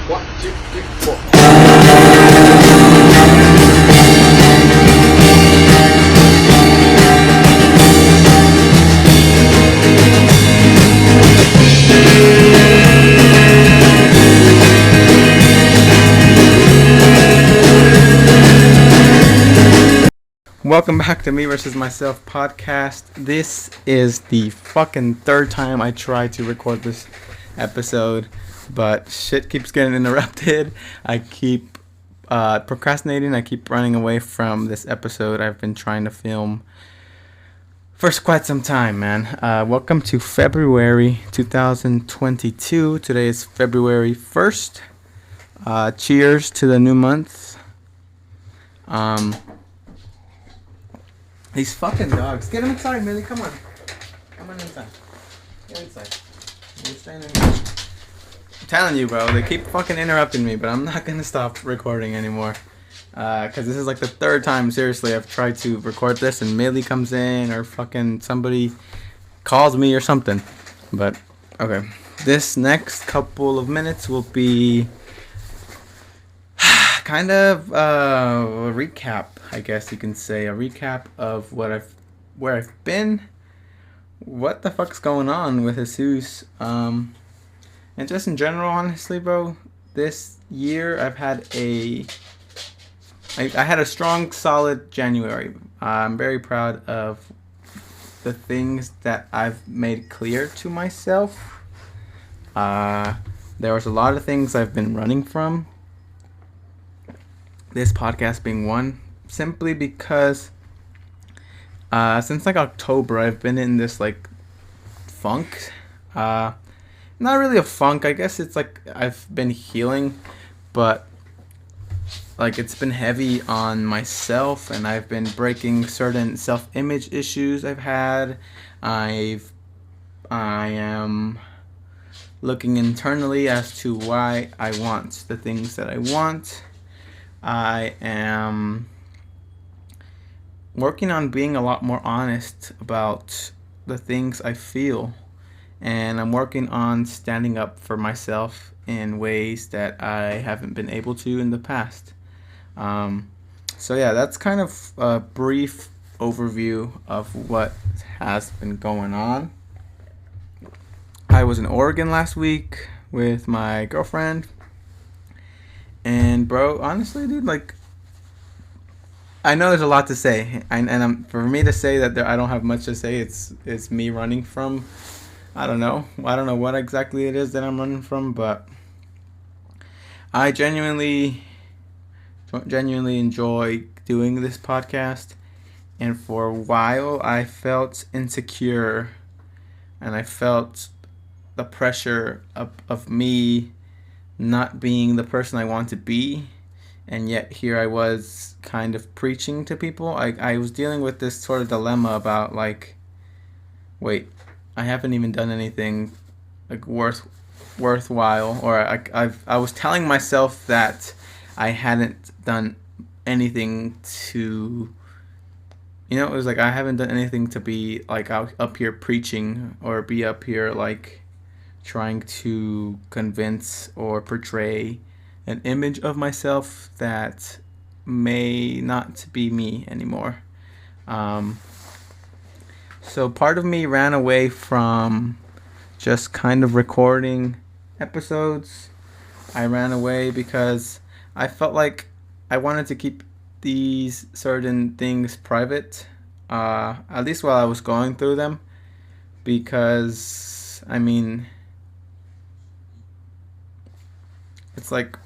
One, two, three, four. Welcome back to Me vs. Myself podcast. This is the fucking third time I try to record this episode, but shit keeps getting interrupted. I keep procrastinating. I keep running away from this episode I've been trying to film for quite some time, man. Welcome to February 2022. Today is February 1st. Cheers to the new month. These fucking dogs. Get them inside, Millie. Come on. Come on inside. Get inside. You're staying in here. I'm telling you, bro. They keep fucking interrupting me, but I'm not going to stop recording anymore. Because this is like the third time, seriously, I've tried to record this and Millie comes in or fucking somebody calls me or something. But, okay. This next couple of minutes will be kind of a recap, I guess you can say. A recap of where I've been, what the fuck's going on with Jesus, and just in general, honestly, bro. This year I had a strong, solid January. I'm very proud of the things that I've made clear to myself. There was a lot of things I've been running from. This podcast being one, simply because since like October I've been in this like funk. Not really a funk, I guess it's like I've been healing, but like it's been heavy on myself and I've been breaking certain self-image issues I've had. I am looking internally as to why I want the things that I want. I am working on being a lot more honest about the things I feel, and I'm working on standing up for myself in ways that I haven't been able to in the past. So yeah, that's kind of a brief overview of what has been going on. I was in Oregon last week with my girlfriend. And bro, honestly, dude, like, I know there's a lot to say, and for me to say that I don't have much to say, it's me running from, I don't know what exactly it is that I'm running from, but I genuinely enjoy doing this podcast, and for a while I felt insecure, and I felt the pressure of me not being the person I want to be, and yet here I was kind of preaching to people. I was dealing with this sort of dilemma about like, wait, I haven't even done anything like worthwhile, or I was telling myself that I hadn't done anything to, it was like I haven't done anything to be like up here preaching or be up here like trying to convince or portray an image of myself that may not be me anymore. So part of me ran away from just kind of recording episodes. I ran away because I felt like I wanted to keep these certain things private, at least while I was going through them, because it's like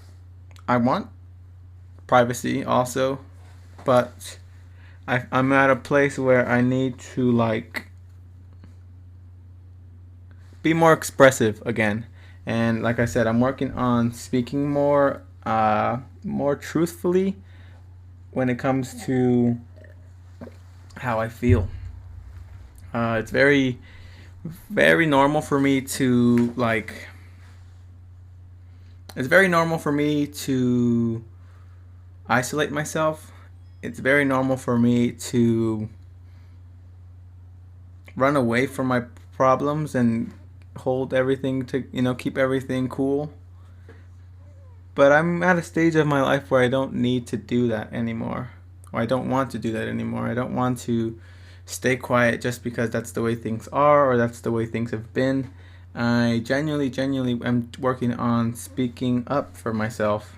I want privacy also, but I'm at a place where I need to like be more expressive again. And like I said, I'm working on speaking more truthfully when it comes to how I feel. It's very, very normal for me to like. It's very normal for me to isolate myself. It's very normal for me to run away from my problems and hold everything to, keep everything cool. But I'm at a stage of my life where I don't need to do that anymore. Or I don't want to do that anymore. I don't want to stay quiet just because that's the way things are or that's the way things have been. I genuinely am working on speaking up for myself,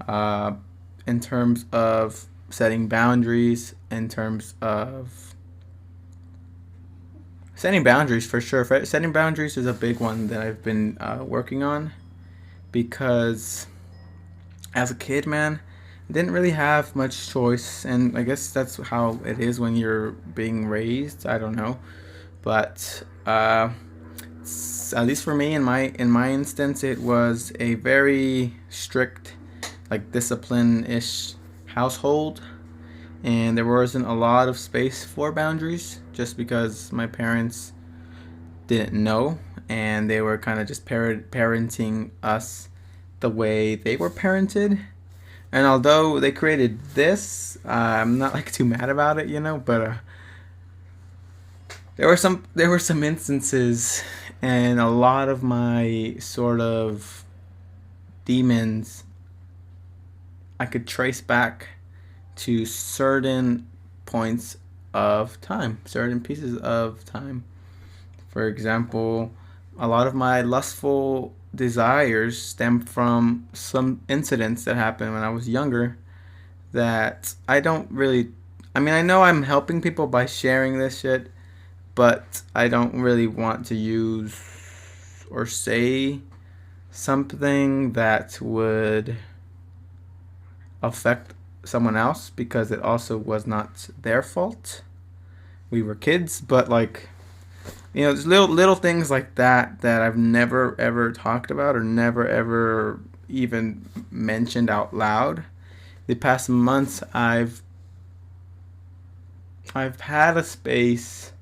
uh, in terms of setting boundaries, in terms of setting boundaries for sure. Setting boundaries is a big one that I've been working on because as a kid, man, I didn't really have much choice, and I guess that's how it is when you're being raised. I don't know, but at least for me, in my instance, it was a very strict, like discipline-ish household, and there wasn't a lot of space for boundaries, just because my parents didn't know, and they were kind of just parenting us the way they were parented. And although they created this, I'm not like too mad about it, But there were some instances, and a lot of my sort of demons I could trace back to certain points of time, certain pieces of time. For example, a lot of my lustful desires stem from some incidents that happened when I was younger that I don't really. I mean, I know I'm helping people by sharing this shit, but I don't really want to use or say something that would affect someone else because it also was not their fault. We were kids, but like, there's little things like that I've never ever talked about or never ever even mentioned out loud. The past months, I've had a space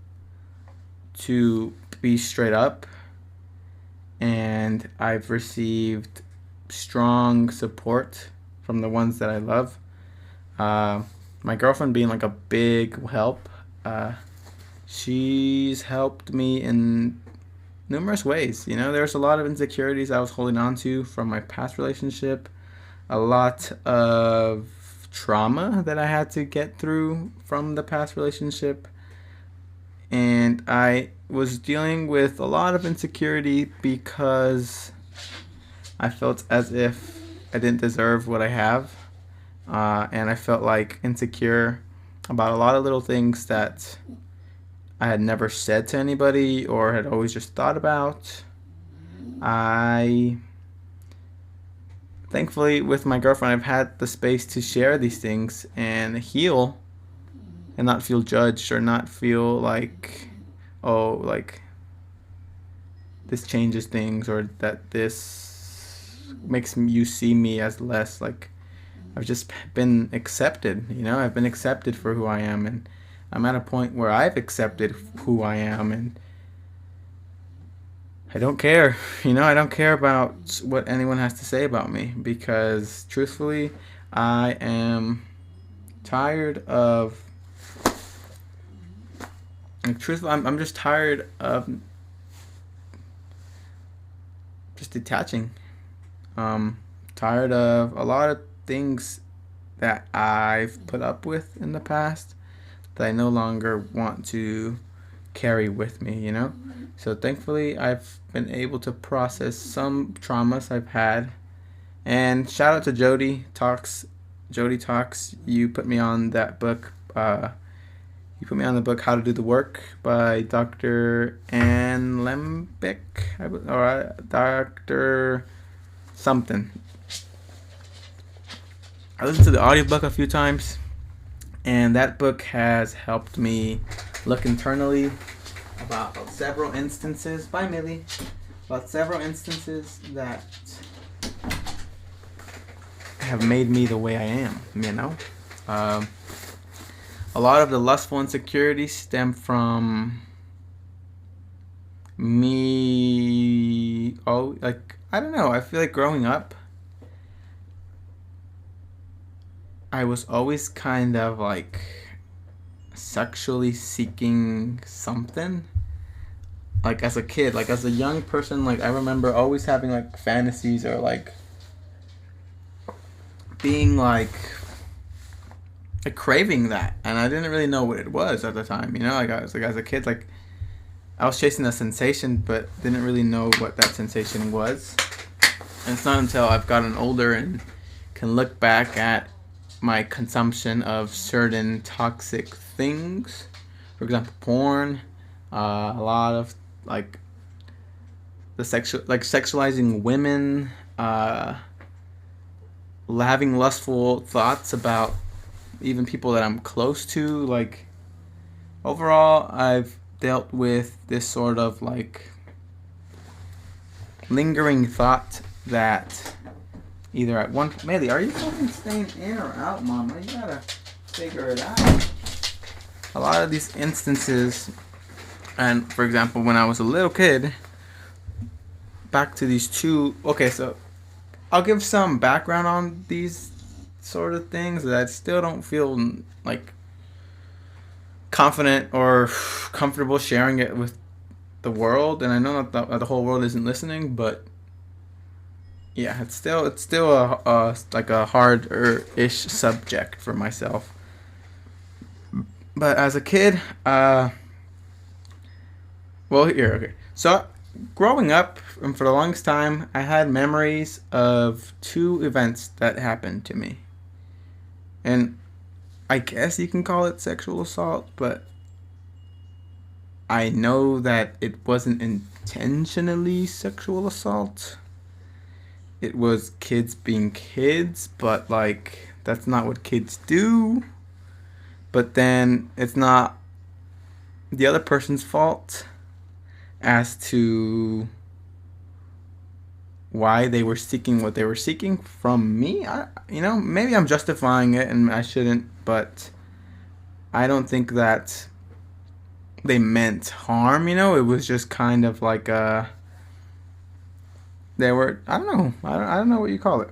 to be straight up, and I've received strong support from the ones that I love. My girlfriend being like a big help. She's helped me in numerous ways. There's a lot of insecurities I was holding on to from my past relationship, a lot of trauma that I had to get through from the past relationship, and I was dealing with a lot of insecurity because I felt as if I didn't deserve what I have, and I felt like insecure about a lot of little things that I had never said to anybody or had always just thought about. I Thankfully, with my girlfriend, I've had the space to share these things and heal and not feel judged or not feel like, oh, like this changes things or that this makes you see me as less. Like, I've just been accepted, I've been accepted for who I am, and I'm at a point where I've accepted who I am, and I don't care, I don't care about what anyone has to say about me because truthfully, I am tired of, like, truthfully, I'm just tired of just detaching. Tired of a lot of things that I've put up with in the past that I no longer want to carry with me, So thankfully, I've been able to process some traumas I've had. And shout out to Jody Talks. Jody Talks. You put me on that book. You put me on the book How to Do the Work by Dr. Ann Lembeck, or Dr. something. I listened to the audiobook a few times, and that book has helped me look internally about several instances, by Millie, about several instances that have made me the way I am, A lot of the lustful insecurities stem from me, I don't know, I feel like growing up, I was always kind of like sexually seeking something. Like as a kid, like as a young person, like I remember always having like fantasies or like being like craving that, and I didn't really know what it was at the time. Like I was like, as a kid, like I was chasing a sensation, but didn't really know what that sensation was. And it's not until I've gotten older and can look back at my consumption of certain toxic things, for example, porn, a lot of like sexualizing women, having lustful thoughts about even people that I'm close to. Like overall, I've dealt with this sort of like lingering thought that either at one... Maybe, are you fucking staying in or out, Mama? You gotta figure it out. A lot of these instances, and for example, when I was a little kid, back to these two... Okay, so I'll give some background on these sort of things that I still don't feel like confident or comfortable sharing it with the world. And I know that the whole world isn't listening, but yeah, it's still a like a harder-ish subject for myself. But as a kid, well, here, okay. So growing up, and for the longest time, I had memories of two events that happened to me. And I guess you can call it sexual assault, but I know that it wasn't intentionally sexual assault. It was kids being kids, but like that's not what kids do. But then it's not the other person's fault as to why they were seeking what they were seeking from me. Maybe I'm justifying it and I shouldn't, but I don't think that they meant harm. It was just kind of like they were, I don't know. I don't know what you call it.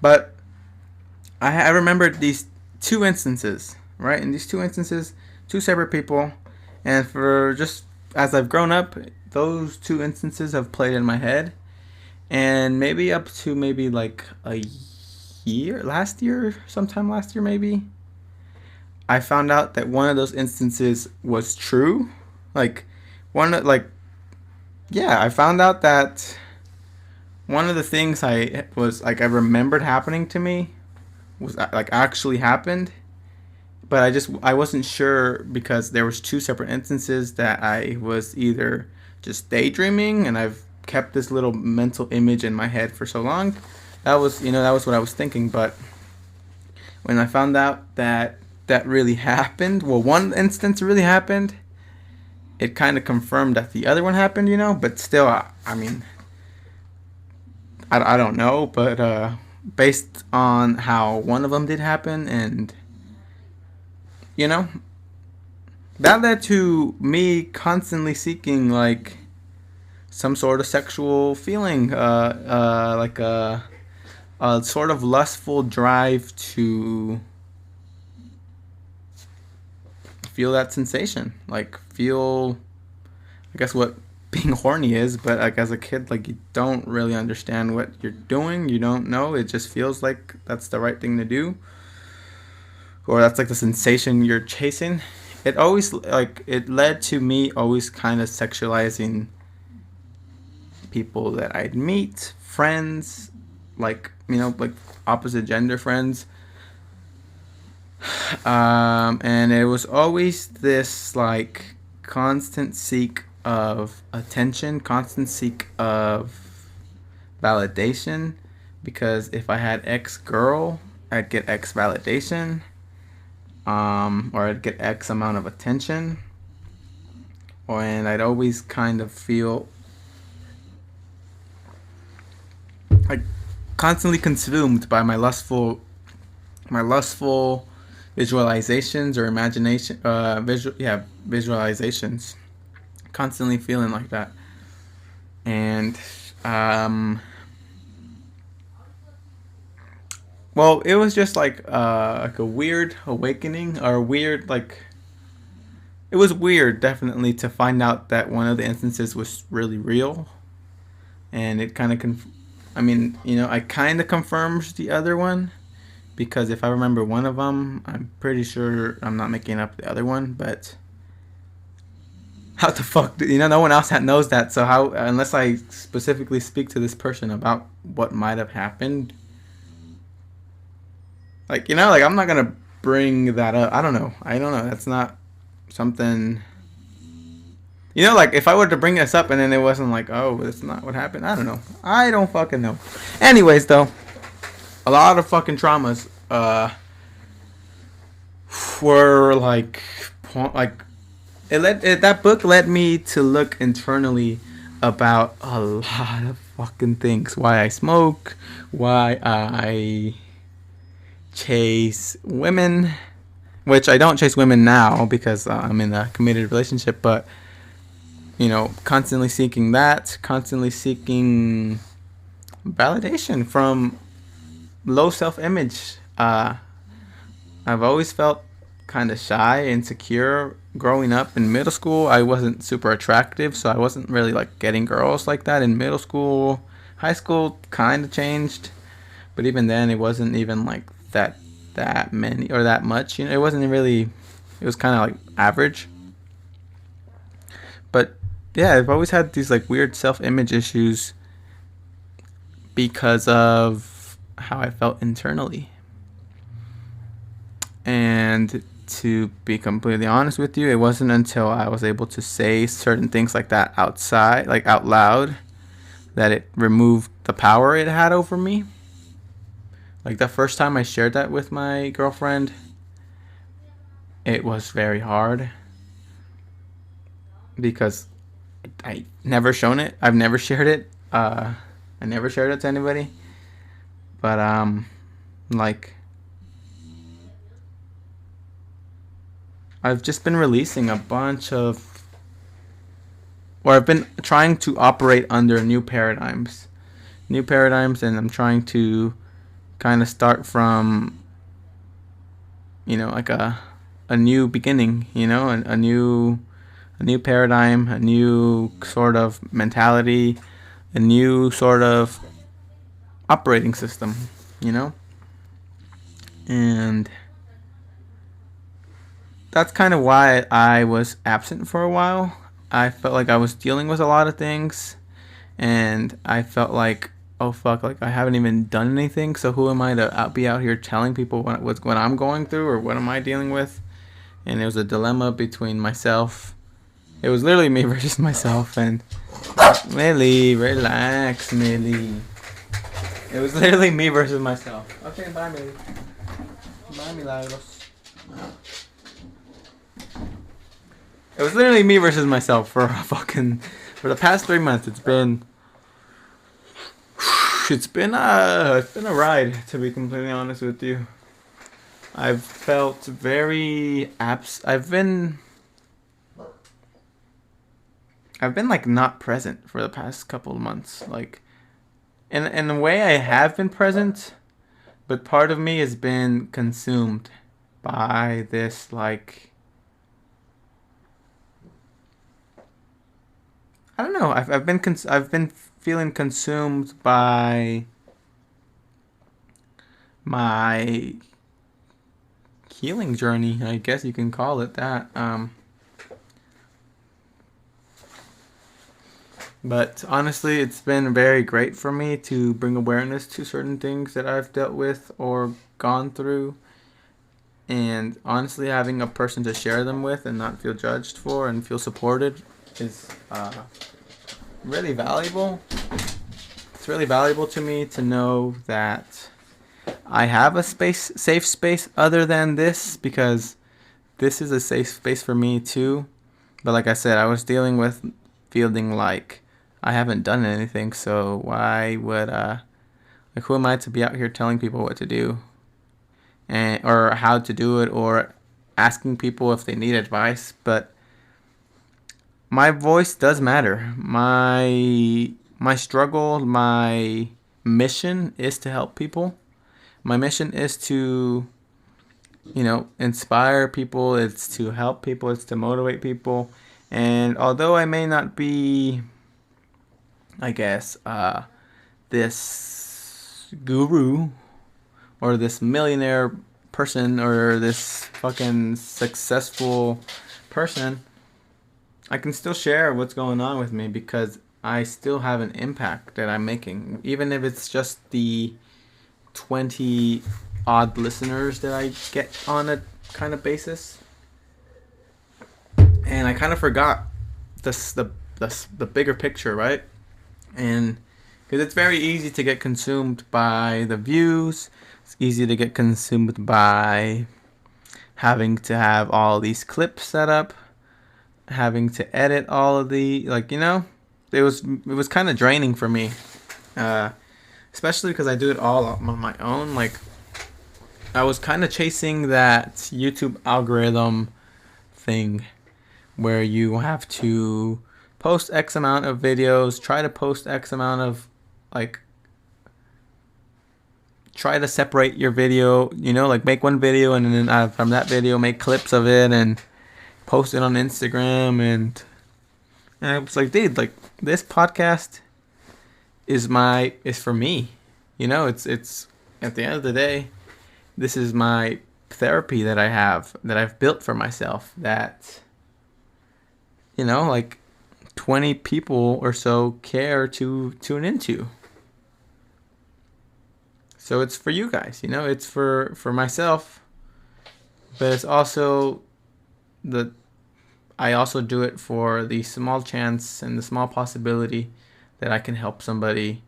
But I remember these two instances, right? In these two instances, two separate people. And for just as I've grown up, those two instances have played in my head. And maybe up to maybe like a year, sometime last year maybe, I found out that one of those instances was true. I found out that one of the things I remembered happening to me was like actually happened, but I wasn't sure because there was two separate instances that I was either just daydreaming, and I've kept this little mental image in my head for so long. That was what I was thinking. But when I found out that really happened, well, one instance really happened, it kind of confirmed that the other one happened, but still, I mean, I don't know, but based on how one of them did happen, and that led to me constantly seeking like some sort of sexual feeling, like a sort of lustful drive to feel that sensation, like feel, I guess, what being horny is. But like as a kid, like you don't really understand what you're doing, you don't know, it just feels like that's the right thing to do, or that's like the sensation you're chasing. It always it led to me always kind of sexualizing people that I'd meet, friends, like opposite gender friends. And it was always this like constant seek of attention, constant seek of validation, because if I had X girl, I'd get X validation, or I'd get X amount of attention, and I'd always kind of feel like constantly consumed by my lustful visualizations or visualizations, constantly feeling like that. And well, it was just like a weird awakening, or weird, like, it was weird definitely to find out that one of the instances was really real, and it kind of I kind of confirms the other one. because if I remember one of them, I'm pretty sure I'm not making up the other one. But how the fuck, no one else knows that. So how, unless I specifically speak to this person about what might have happened, like, like I'm not gonna bring that up. I don't know. That's not something. Like if I were to bring this up and then it wasn't like, oh, that's not what happened. I don't know. I don't fucking know. Anyways, though, a lot of fucking traumas were like that book led me to look internally about a lot of fucking things. Why I smoke, why I chase women, which I don't chase women now because I'm in a committed relationship, but constantly seeking validation from low self-image. I've always felt kind of shy, insecure growing up. In middle school, I wasn't super attractive, so I wasn't really like getting girls like that in middle school. High school kind of changed, but even then it wasn't even like that many or that much. It wasn't really, it was kind of like average. But yeah, I've always had these like weird self-image issues because of how I felt internally. And to be completely honest with you, it wasn't until I was able to say certain things like that outside, like out loud, that it removed the power it had over me. Like the first time I shared that with my girlfriend, it was very hard because I never shown it. I've never shared it. I never shared it to anybody. But like I've just been releasing a bunch of, or I've been trying to operate under new paradigms, and I'm trying to kind of start from, like a new beginning, a new paradigm, a new sort of mentality, a new sort of operating system, and that's kind of why I was absent for a while. I felt like I was dealing with a lot of things, and I felt like, oh fuck, like I haven't even done anything, so who am I to be out here telling people what I'm going through or what am I dealing with? And it was a dilemma between myself. It was literally me versus myself, and Millie, relax, Millie. It was literally me versus myself. Okay, bye, Millie. Bye, Milagros. It was literally me versus myself for the past 3 months. It's been a ride, to be completely honest with you. I've felt very I've been like not present for the past couple of months. Like in a way I have been present, but part of me has been consumed by this like, I don't know. I've been feeling consumed by my healing journey. I guess you can call it that. But honestly, it's been very great for me to bring awareness to certain things that I've dealt with or gone through. And honestly, having a person to share them with and not feel judged for and feel supported is really valuable. It's really valuable to me to know that I have a safe space other than this, because this is a safe space for me too. But like I said, I was dealing with feeling like I haven't done anything, so why would like who am I to be out here telling people what to do and or how to do it or asking people if they need advice? But my voice does matter. My struggle, my mission is to help people. My mission is to, inspire people. It's to help people. It's to motivate people. And although I may not be, I guess, this guru or this millionaire person or this fucking successful person, I can still share what's going on with me because I still have an impact that I'm making, even if it's just the 20 odd listeners that I get on a kind of basis. And I kind of forgot the bigger picture, right? And because it's very easy to get consumed by the views, it's easy to get consumed by having to have all these clips set up, having to edit all of the, like, you know, it was kind of draining for me, especially because I do it all on my own. Like, I was kind of chasing that YouTube algorithm thing where you have to post X amount of videos, try to post X amount of, like, try to separate your video, you know, like make one video and then from that video make clips of it and post it on Instagram. And I was like, dude, like, this podcast is for me, you know. It's at the end of the day, this is my therapy that I've built for myself, that, you know, like 20 people or so care to tune into. So it's for you guys, you know, it's for myself, but it's also I also do it for the small chance and the small possibility that I can help somebody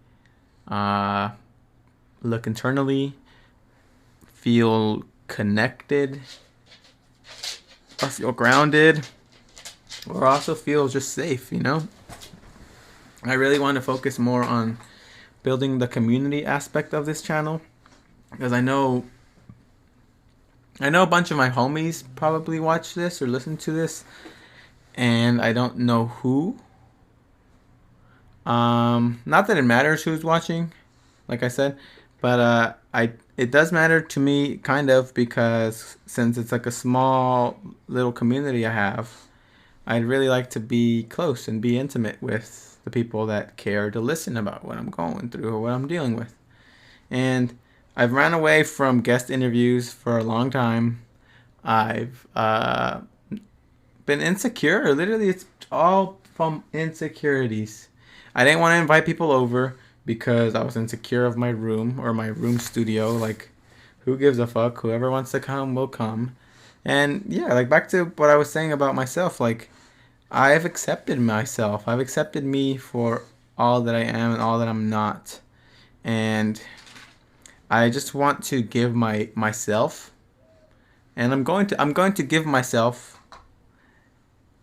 look internally, feel connected, or feel grounded, or also feel just safe, you know. I really want to focus more on building the community aspect of this channel, because I know a bunch of my homies probably watch this or listen to this, and I don't know who. Not that it matters who's watching, like I said, but it does matter to me, kind of, because since it's like a small little community I have, I'd really like to be close and be intimate with the people that care to listen about what I'm going through or what I'm dealing with. And I've ran away from guest interviews for a long time. I've been insecure. Literally, it's all from insecurities. I didn't want to invite people over because I was insecure of my room or my room studio. Like, who gives a fuck? Whoever wants to come will come. And yeah, like, back to what I was saying about myself, like, I've accepted myself. I've accepted me for all that I am and all that I'm not. And I just want to give myself, and I'm going to give myself.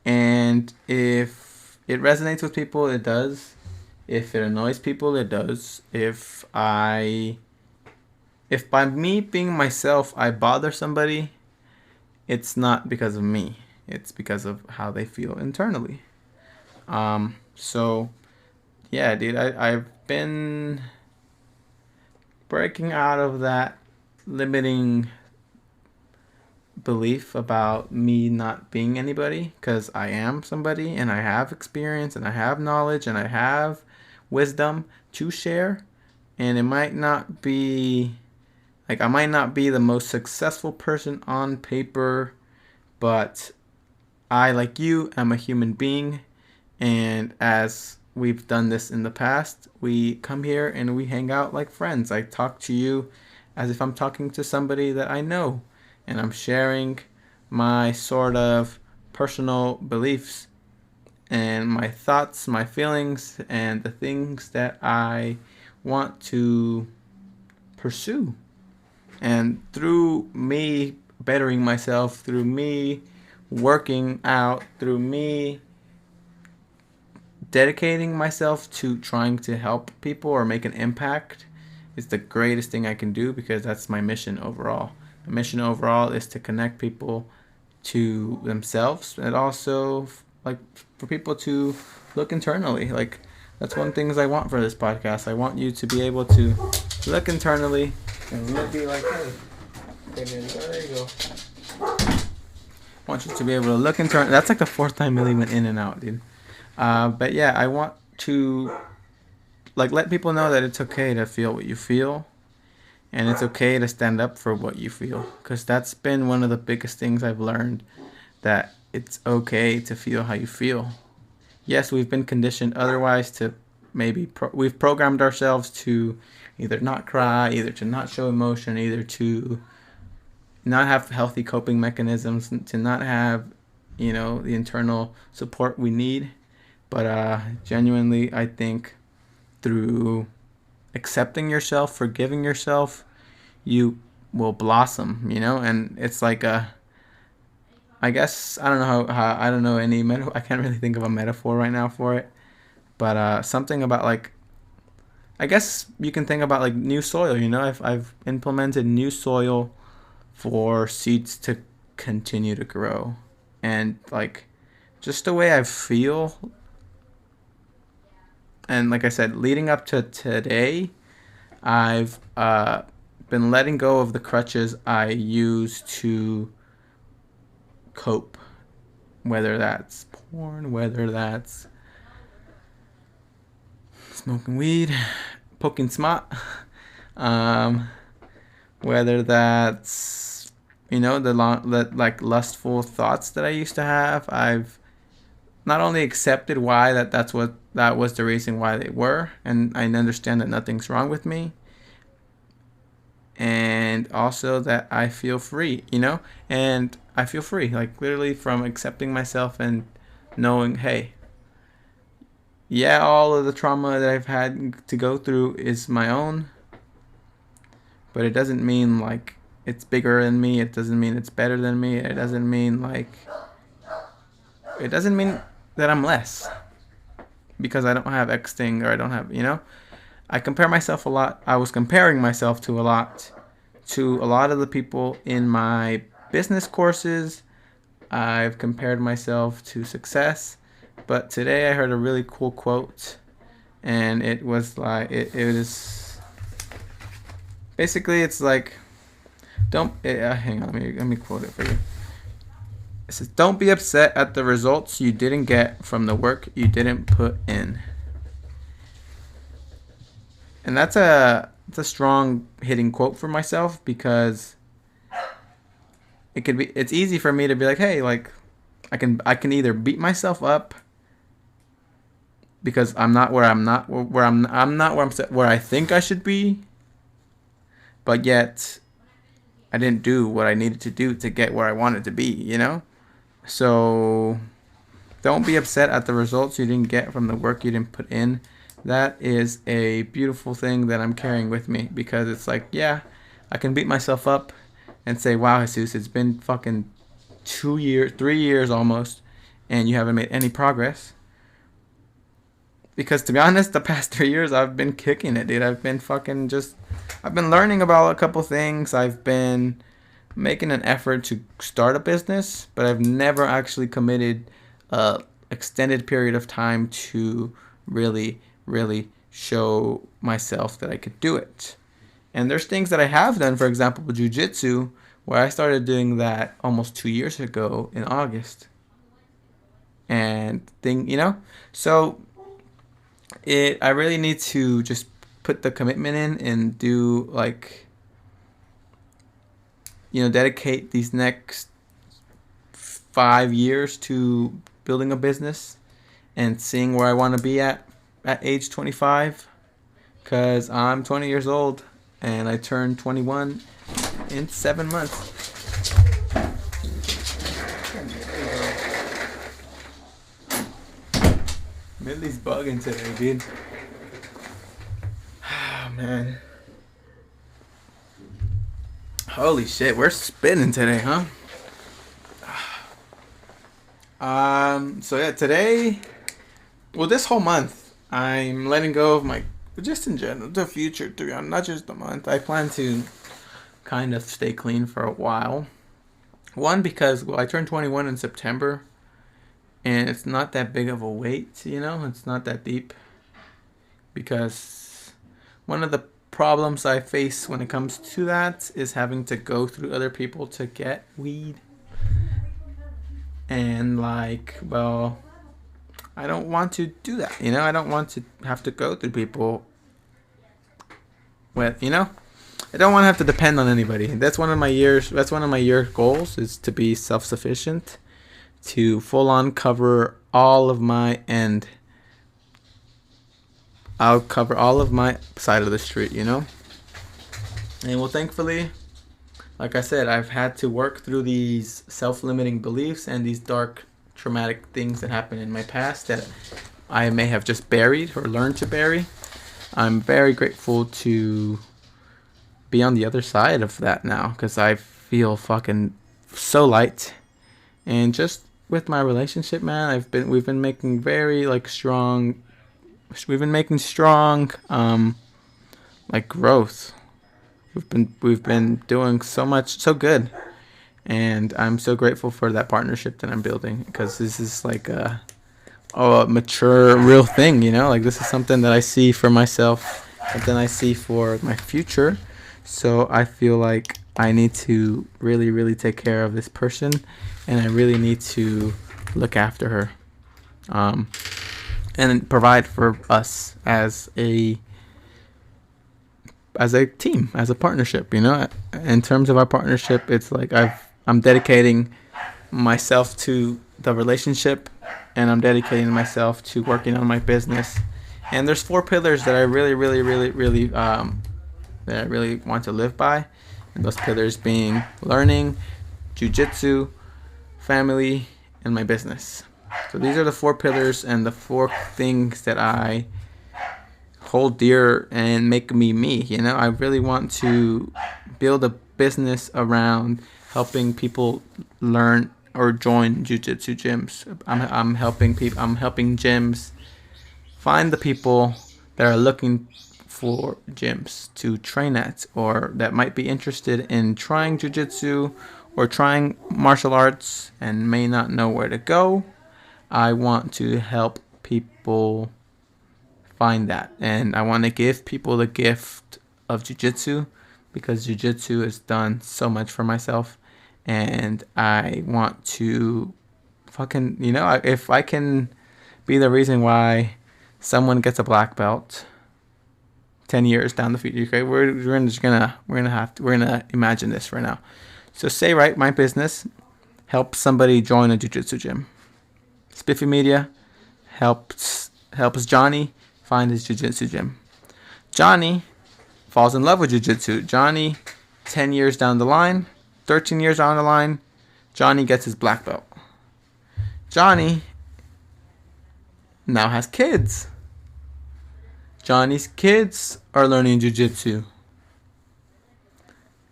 And if it resonates with people, it does. If it annoys people, it does. If by me being myself I bother somebody, it's not because of me. It's because of how they feel internally. So yeah, dude, I've been breaking out of that limiting belief about me not being anybody, because I am somebody, and I have experience, and I have knowledge, and I have wisdom to share. And it might not be, like, I might not be the most successful person on paper, but I, like you, am a human being. And as we've done this in the past, we come here and we hang out like friends. I talk to you as if I'm talking to somebody that I know, and I'm sharing my sort of personal beliefs and my thoughts, my feelings, and the things that I want to pursue. And through me bettering myself, through me working out, through me dedicating myself to trying to help people or make an impact, is the greatest thing I can do, because that's my mission overall. My mission overall is to connect people to themselves, and also, like, for people to look internally. Like, that's one thing I want for this podcast. I want you to be able to look internally and be like, hey, there you go. I want you to be able to look internally. That's like the fourth time Millie went in and out, dude. But yeah, I want to, like, let people know that it's okay to feel what you feel, And it's okay to stand up for what you feel, because that's been one of the biggest things I've learned, that it's okay to feel how you feel. Yes, we've been conditioned otherwise to we've programmed ourselves to either not cry, either to not show emotion, either to not have healthy coping mechanisms, to not have, the internal support we need. But genuinely, I think through accepting yourself, forgiving yourself, you will blossom, and it's like I guess I don't know how I don't know any I can't really think of a metaphor right now for it, but something about like, I guess you can think about like new soil. I've implemented new soil for seeds to continue to grow, and like just the way I feel, and like I said, leading up to today, I've been letting go of the crutches I use to cope, whether that's porn, whether that's smoking weed, poking smut, um, whether that's like lustful thoughts that I used to have. I've not only accepted why that was the reason why they were, and I understand that nothing's wrong with me, and also that I feel free, and I feel free, like literally from accepting myself and knowing, hey, yeah, all of the trauma that I've had to go through is my own, but it doesn't mean like it's bigger than me. It doesn't mean it's better than me. It doesn't mean that I'm less because I don't have X thing, or I don't have, I compare myself a lot. I was comparing myself to a lot of the people in my business courses. I've compared myself to success. But today I heard a really cool quote, and it was like, it is basically, it's like, hang on, let me quote it for you. It says, don't be upset at the results you didn't get from the work you didn't put in. And that's a strong hitting quote for myself, because it's easy for me to be like, hey, like I can either beat myself up because I'm not where I think I should be, but yet I didn't do what I needed to do to get where I wanted to be, So don't be upset at the results you didn't get from the work you didn't put in. That is a beautiful thing that I'm carrying with me, because it's like, yeah, I can beat myself up and say, wow, Jesus, it's been fucking 3 years almost, and you haven't made any progress. Because to be honest, the past 3 years I've been kicking it, dude. I've been learning about a couple things. I've been making an effort to start a business, but I've never actually committed a extended period of time to really, really show myself that I could do it. And there's things that I have done, for example, with jiu-jitsu, where I started doing that almost 2 years ago in August. And so I really need to just put the commitment in and do dedicate these next 5 years to building a business and seeing where I want to be at age 25, because I'm 20 years old and I turned 21 in 7 months. Millie's bugging today, dude. Oh, man. Holy shit, we're spinning today, huh? So yeah, today, this whole month, I'm letting go of just in general, the future, to be honest, not just the month. I plan to kind of stay clean for a while. One, because, I turned 21 in September, and it's not that big of a weight, it's not that deep. Because one of the problems I face when it comes to that is having to go through other people to get weed. And I don't want to do that, I don't want to have to go through people with, I don't want to have to depend on anybody. That's one of my years. That's one of my year goals, is to be self-sufficient, to full on cover all of my end. I'll cover all of my side of the street, you know? And well, thankfully, like I said, I've had to work through these self-limiting beliefs and these dark, traumatic things that happened in my past that I may have just buried or learned to bury. I'm very grateful to be on the other side of that now, because I feel fucking so light. And just with my relationship, man, we've been making very like strong. We've been making strong, like growth. We've been doing so good, and I'm so grateful for that partnership that I'm building, because this is like a mature, real thing, you know. Like, this is something that I see for myself, something I see for my future. So I feel like I need to really, really take care of this person, and I really need to look after her, and provide for us as a team, as a partnership. You know, in terms of our partnership, it's like I'm dedicating myself to the relationship, and I'm dedicating myself to working on my business. And there's 4 pillars that I really, really, really, really that I really want to live by, and those pillars being learning, jiu-jitsu, family, and my business. So these are the 4 pillars and the 4 things that I hold dear and make me me. You know, I really want to build a business around helping people learn or join jiu-jitsu gyms. I'm helping people. I'm helping gyms find the people that are looking for gyms to train at, or that might be interested in trying jiu-jitsu or trying martial arts and may not know where to go. I want to help people find that, and I want to give people the gift of jiu-jitsu, because jiu-jitsu has done so much for myself, and I want to fucking, you know, if I can be the reason why someone gets a black belt 10 years down the future. Okay, we're gonna imagine this right now. So say, right, my business helps somebody join a jiu-jitsu gym. Spiffy Media helps Johnny find his jiu-jitsu gym. Johnny falls in love with jiu-jitsu. Johnny, 10 years down the line, 13 years down the line, Johnny gets his black belt. Johnny now has kids. Johnny's kids are learning jiu-jitsu.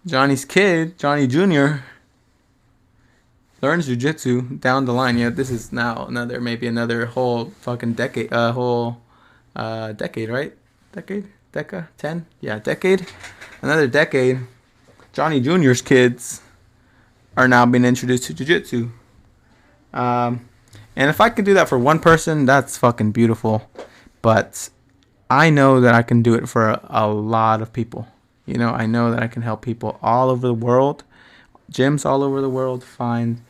Johnny's kid, Johnny Jr., learns jiu-jitsu down the line. Yeah, this is now another whole fucking decade, decade, right? Decade? 10? Yeah, decade. Another decade. Johnny Jr.'s kids are now being introduced to jiu-jitsu. And if I can do that for one person, that's fucking beautiful. But I know that I can do it for a lot of people. You know, I know that I can help people all over the world, gyms all over the world, find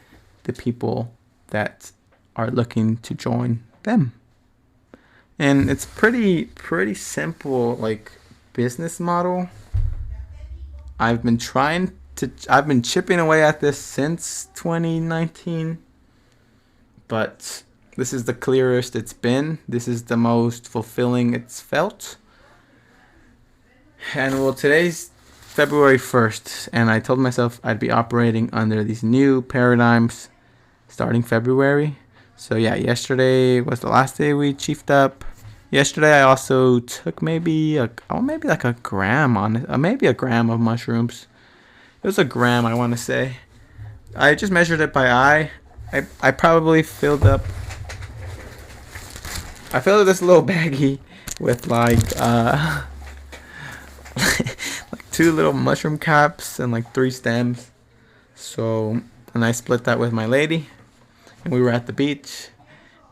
the people that are looking to join them. And it's pretty simple, like, business model. I've been chipping away at this since 2019, but this is the clearest it's been. This is the most fulfilling it's felt. And well, today's February 1st, and I told myself I'd be operating under these new paradigms starting February. So yeah, yesterday was the last day we chiefed up. Yesterday I also took maybe a gram of mushrooms. It was a gram, I want to say. I just measured it by eye. I probably filled up this little baggie with like 2 little mushroom caps and like 3 stems. So, and I split that with my lady, and we were at the beach,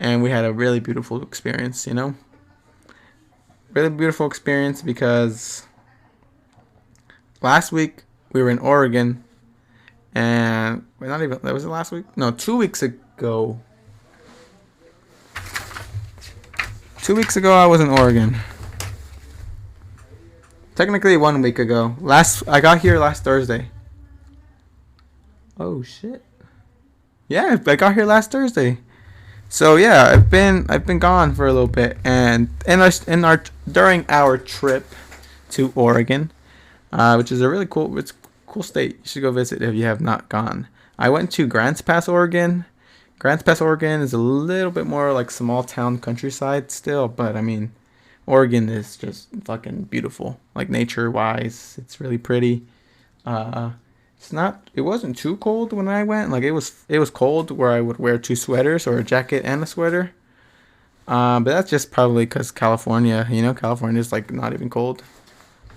and we had a really beautiful experience, you know? Really beautiful experience, because last week we were in Oregon, and was it last week? No, 2 weeks ago. 2 weeks ago I was in Oregon. Technically 1 week ago. I got here last Thursday. Oh shit. Yeah, I got here last Thursday. So yeah, I've been gone for a little bit, and during our trip to Oregon, which is a really cool state. You should go visit if you have not gone. I went to Grants Pass, Oregon. Grants Pass, Oregon is a little bit more like small town countryside still, but I mean, Oregon is just fucking beautiful. Like nature wise, it's really pretty. Uh, it wasn't too cold when I went. Like it was cold where I would wear two sweaters or a jacket and a sweater. But that's just probably because California, California's like not even cold,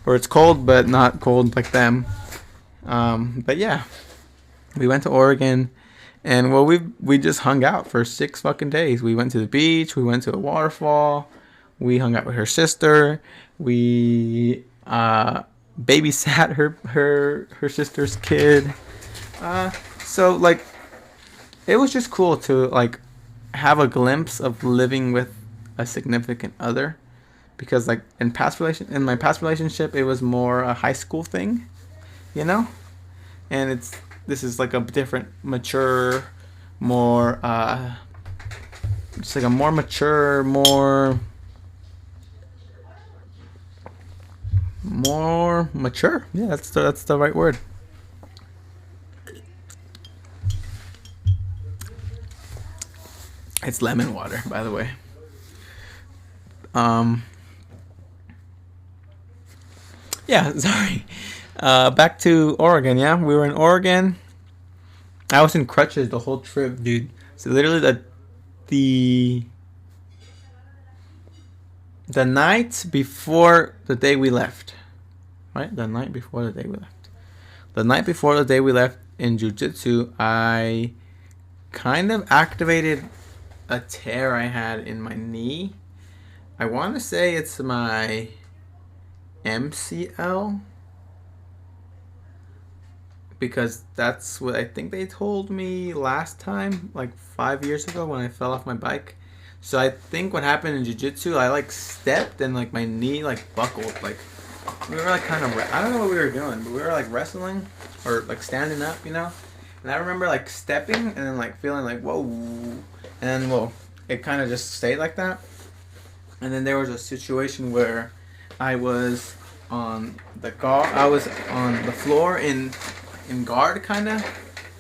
or it's cold but not cold like them. But yeah, we went to Oregon, and well, we just hung out for 6 fucking days. We went to the beach. We went to a waterfall. We hung out with her sister. We babysat her sister's kid. So like, it was just cool to like have a glimpse of living with a significant other, because like in my past relationship, it was more a high school thing, you know, and this is like a different, mature, more it's like a more mature, more mature. Yeah, that's the right word. It's lemon water, by the way. Um, yeah, sorry. Back to Oregon. Yeah, we were in Oregon. I was in crutches the whole trip, dude. So literally the the night before the day we left, right? The night before the day we left. The night before the day we left in jiu-jitsu, I kind of activated a tear I had in my knee. I want to say it's my MCL, because that's what I think they told me last time, like 5 years ago when I fell off my bike. So I think what happened in jiu-jitsu, I like stepped and like my knee like buckled. Like we were like kind of, I don't know what we were doing, but we were like wrestling or like standing up, you know. And I remember like stepping and then like feeling like whoa, and then whoa, it kind of just stayed like that. And then there was a situation where I was on the guard, I was on the floor in guard kind of,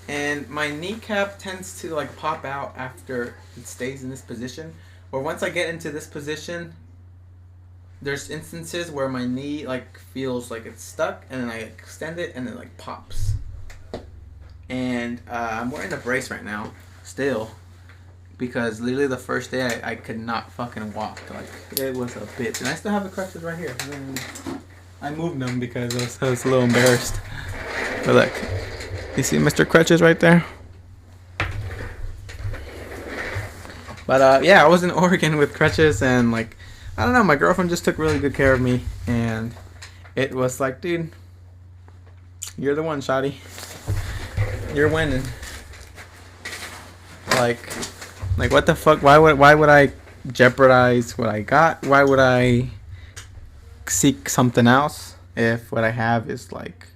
and my kneecap tends to like pop out after it stays in this position, or once I get into this position, there's instances where my knee like feels like it's stuck, and then I extend it and it like pops. And I'm wearing a brace right now still, because literally the first day I could not fucking walk. Like it was a bitch, and I still have the crutches right here. I moved them because I was a little embarrassed. But look, you see Mr. Crutches right there? But yeah, I was in Oregon with crutches, and like, I don't know, my girlfriend just took really good care of me, and it was like, dude, you're the one, shawty. You're winning. Like what the fuck? Why would I jeopardize what I got? Why would I seek something else if what I have is like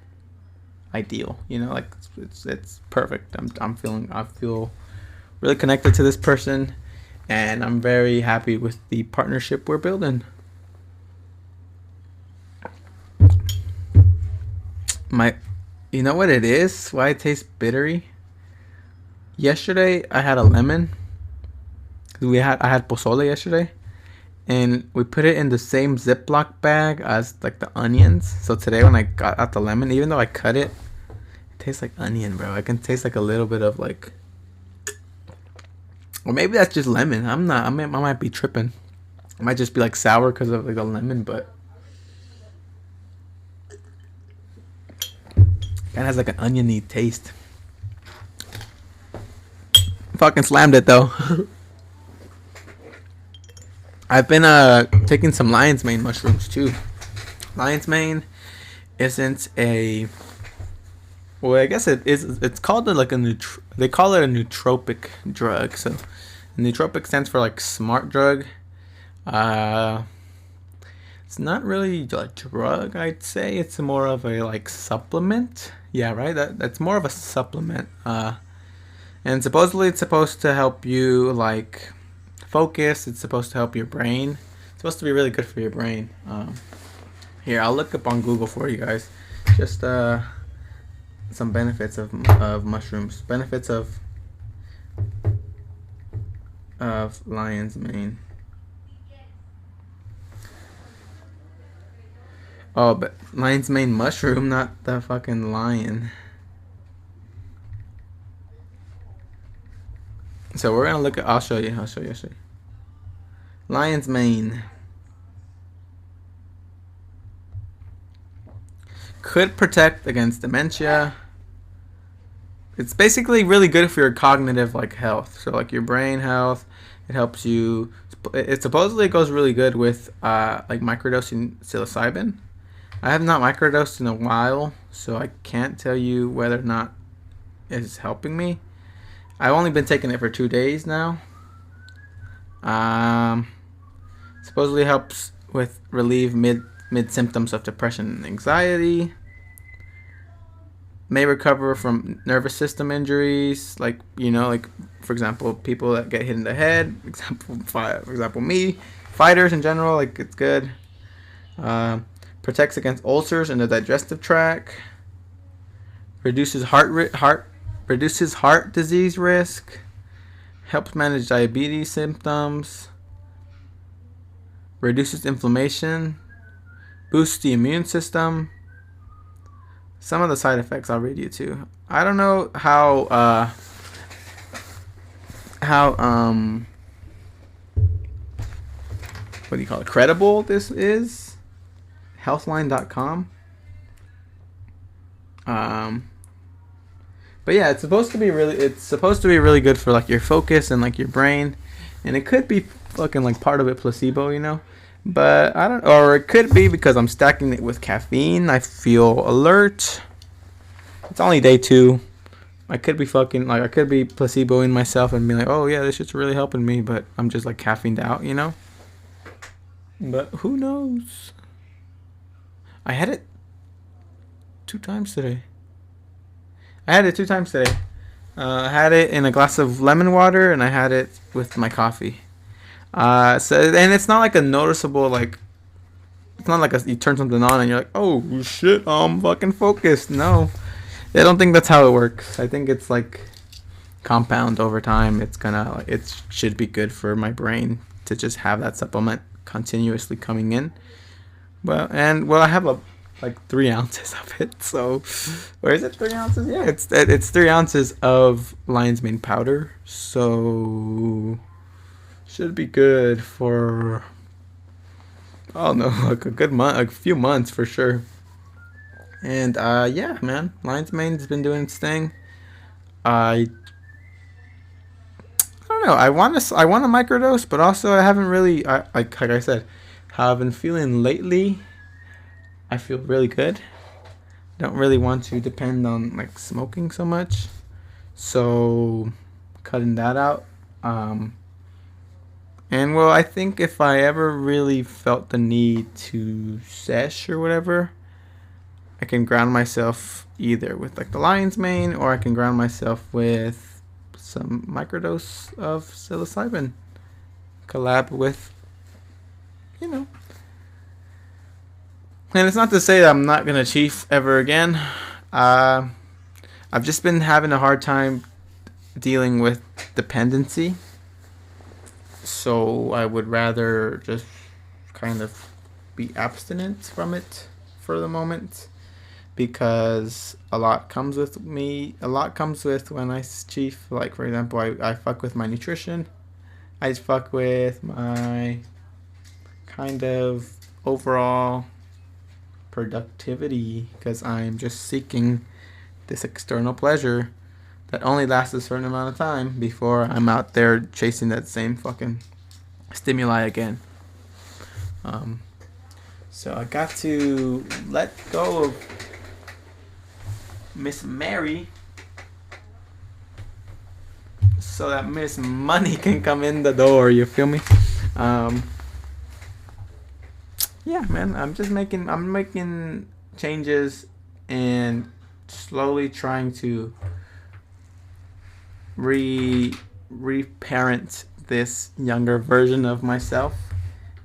ideal? You know, like it's perfect. I feel really connected to this person, and I'm very happy with the partnership we're building. You know what it is? Why it tastes bittery? Yesterday I had a lemon. I had pozole yesterday, and we put it in the same Ziploc bag as like the onions. So today when I got out the lemon, even though I cut it, it tastes like onion, bro. I can taste like a little bit of like, or maybe that's just lemon. I might be tripping. It might just be like sour because of like the lemon, but it has like an oniony taste. Fucking slammed it though. I've been taking some lion's mane mushrooms too. Lion's mane isn't a, well, I guess it is. It's called like they call it a nootropic drug. So nootropic stands for like smart drug. It's not really a drug, I'd say. It's more of a like supplement. Yeah, right. That's more of a supplement. And supposedly it's supposed to help you like focus. It's supposed to help your brain. It's supposed to be really good for your brain. Here, I'll look up on Google for you guys. Just some benefits of mushrooms. Benefits of lion's mane. Oh, but lion's mane mushroom, not the fucking lion. So we're gonna look at. I'll show you. Lion's mane could protect against dementia. It's basically really good for your cognitive like health. So like your brain health. It helps you. It supposedly goes really good with like microdosing psilocybin. I have not microdosed in a while, so I can't tell you whether or not it's helping me. I've only been taking it for 2 days now. Supposedly helps with relieve mid symptoms of depression and anxiety. May recover from nervous system injuries, like for example, people that get hit in the head. For example, me, fighters in general, like it's good. Protects against ulcers in the digestive tract. Reduces heart disease risk. Helps manage diabetes symptoms. Reduces inflammation. Boosts the immune system. Some of the side effects I'll read you too. I don't know how what do you call it? Credible this is. Healthline.com. But yeah, it's supposed to be really good for like your focus and like your brain, and it could be fucking like part of it placebo, but I don't, or it could be because I'm stacking it with caffeine. I feel alert. It's only day 2. I could be placeboing myself and be like, oh yeah, this shit's really helping me, but I'm just like caffeined out, But who knows? I had it 2 times today. I had it in a glass of lemon water, and I had it with my coffee. And it's not like a noticeable, like, it's not like you turn something on and you're like, oh shit, I'm fucking focused. No, I don't think that's how it works. I think it's like compound over time. It should be good for my brain to just have that supplement continuously coming in. Well, I have like 3 ounces of it. So, or is it 3 ounces? Yeah, it's 3 ounces of lion's mane powder. So, should be good for, I don't know, like a good month, a few months for sure. And yeah, man, lion's mane's been doing its thing. I don't know. I want to microdose, but also I haven't really. Like I said, how I've been feeling lately. I feel really good. Don't really want to depend on like smoking so much, so cutting that out. And well, I think if I ever really felt the need to sesh or whatever, I can ground myself either with like the lion's mane, or I can ground myself with some microdose of psilocybin. Collab with, And it's not to say that I'm not gonna chief ever again. I've just been having a hard time dealing with dependency. So I would rather just kind of be abstinent from it for the moment, because a lot comes with when I chief. Like, for example, I fuck with my nutrition. I fuck with my kind of overall productivity, because I'm just seeking this external pleasure that only lasts a certain amount of time before I'm out there chasing that same fucking stimuli again. So I got to let go of Miss Mary so that Miss Money can come in the door. You feel me? Yeah, yeah, man, I'm making changes and slowly trying to reparent this younger version of myself.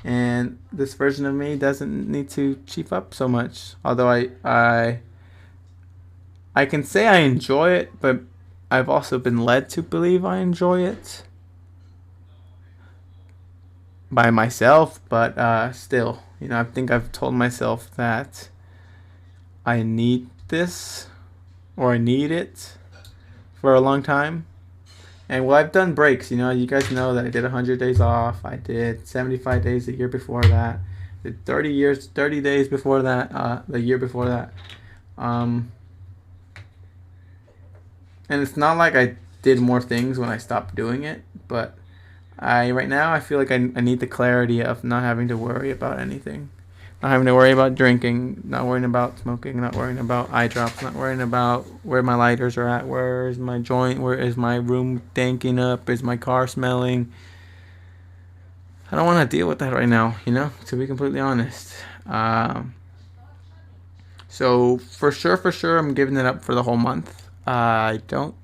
And this version of me doesn't need to chief up so much. Although I can say I enjoy it, but I've also been led to believe I enjoy it by myself. But still, I think I've told myself that I need this or I need it for a long time. And well, I've done breaks. You guys know that I did 100 days off. I did 75 days the year before that. Did 30 days before that. The year before that. And it's not like I did more things when I stopped doing it, but right now I feel like I need the clarity of not having to worry about anything. Not having to worry about drinking, not worrying about smoking, not worrying about eye drops, not worrying about where my lighters are at, where is my joint, where is my room danking up, is my car smelling. I don't want to deal with that right now, to be completely honest. So for sure, I'm giving it up for the whole month. I don't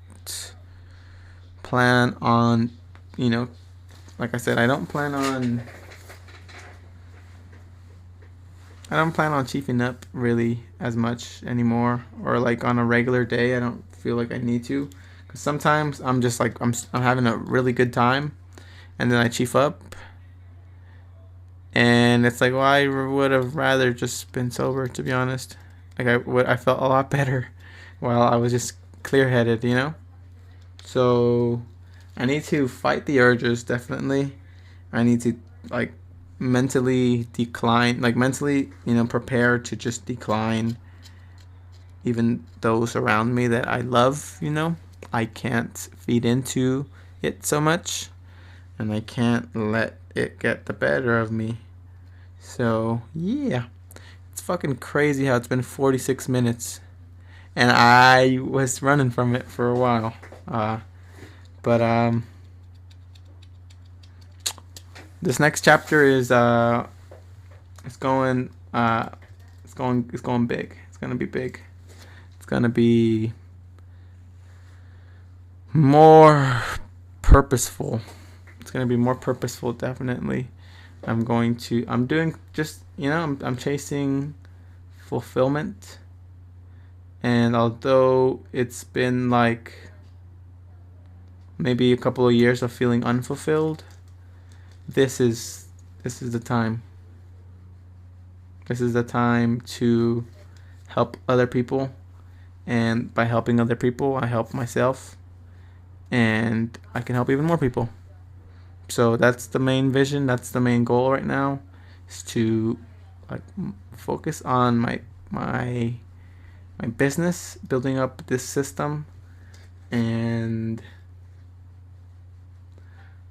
plan on, like I said, I don't plan on chiefing up really as much anymore, or like on a regular day. I don't feel like I need to, because sometimes I'm just like I'm having a really good time, and then I chief up, and it's like, well, I would have rather just been sober, to be honest. Like I felt a lot better while I was just clear-headed, So I need to fight the urges, definitely. I need to like mentally decline, like mentally, prepare to just decline even those around me that I love, I can't feed into it so much, and I can't let it get the better of me. So yeah, it's fucking crazy how it's been 46 minutes and I was running from it for a while. But this next chapter is it's going big. It's gonna be big. It's gonna be more purposeful. It's gonna be more purposeful, definitely. I'm doing just, I'm chasing fulfillment. And although it's been like maybe a couple of years of feeling unfulfilled, this is the time. This is the time to help other people, and by helping other people, I help myself, and I can help even more people. So that's the main vision. That's the main goal right now, is to like focus on my business, building up this system, and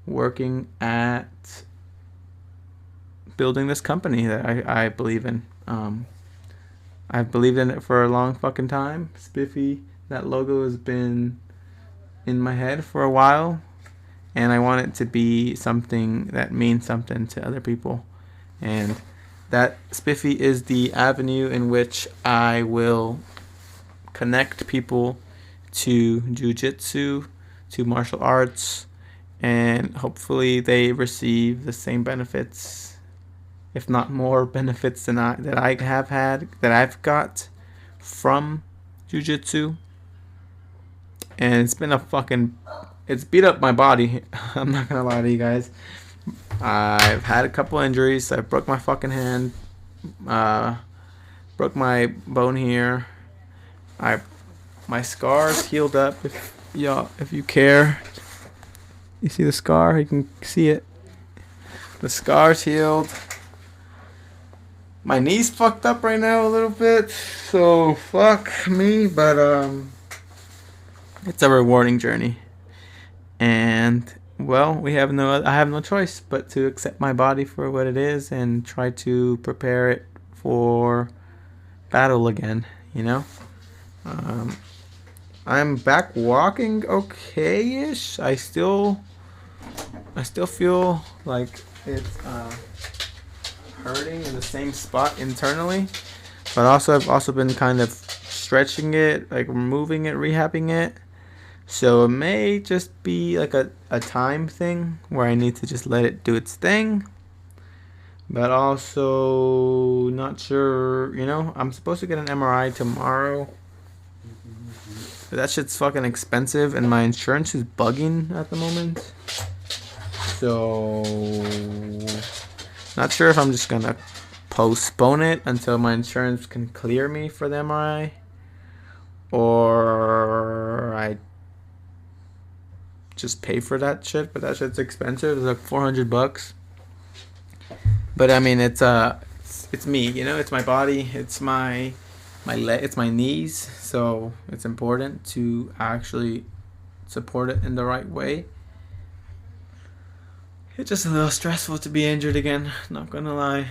working at building this company that I believe in. I've believed in it for a long fucking time. Spiffy, that logo has been in my head for a while, and I want it to be something that means something to other people. And that Spiffy is the avenue in which I will connect people to jiu-jitsu, to martial arts, and hopefully they receive the same benefits, if not more benefits than I've got from jiu-jitsu. And it's beat up my body. I'm not gonna lie to you guys. I've had a couple injuries. I broke my fucking hand, broke my bone here. My scars healed up. If you care, you see the scar. You can see it. The scar's healed. My knee's fucked up right now a little bit, so fuck me. But it's a rewarding journey, and well, I have no choice but to accept my body for what it is and try to prepare it for battle again. I'm back walking okay-ish. I still feel like it's hurting in the same spot internally, but also I've also been kind of stretching it, like removing it, rehabbing it. So it may just be like a time thing where I need to just let it do its thing. But also not sure, I'm supposed to get an MRI tomorrow. But that shit's fucking expensive and my insurance is bugging at the moment. So not sure if I'm just gonna postpone it until my insurance can clear me for the MRI, or I just pay for that shit. But that shit's expensive. It's like $400. But I mean, it's me. It's my body. It's my it's my knees. So it's important to actually support it in the right way. It's just a little stressful to be injured again, not gonna lie.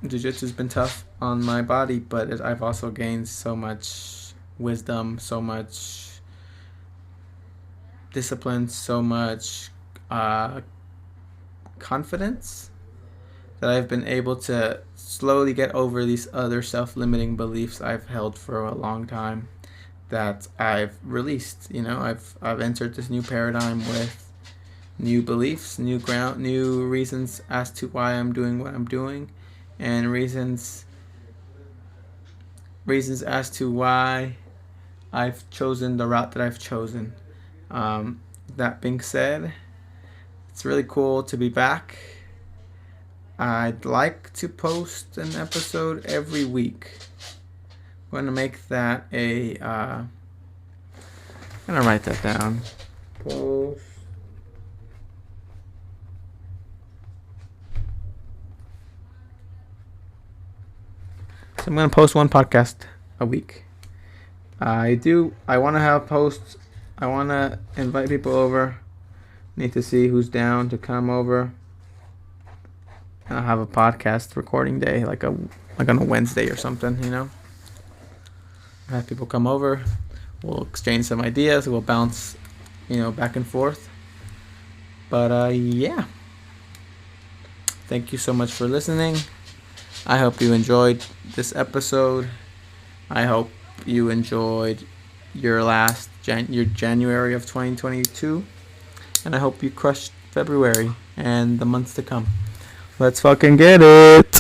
Jiu-jitsu's been tough on my body, but I've also gained so much wisdom, so much discipline, so much confidence that I've been able to slowly get over these other self-limiting beliefs I've held for a long time that I've released. I've entered this new paradigm with new beliefs, new reasons as to why I'm doing what I'm doing, and reasons as to why I've chosen the route that I've chosen. That being said, it's really cool to be back. I'd like to post an episode every week. I'm going to make that I'm going to write that down. Post. So I'm going to post one podcast a week. I want to have posts. I want to invite people over. Need to see who's down to come over. And I'll have a podcast recording day, like on a Wednesday or something, Have people come over. We'll exchange some ideas. We'll bounce, back and forth. But yeah. Thank you so much for listening. I hope you enjoyed this episode. I hope you enjoyed your your January of 2022. And I hope you crushed February and the months to come. Let's fucking get it.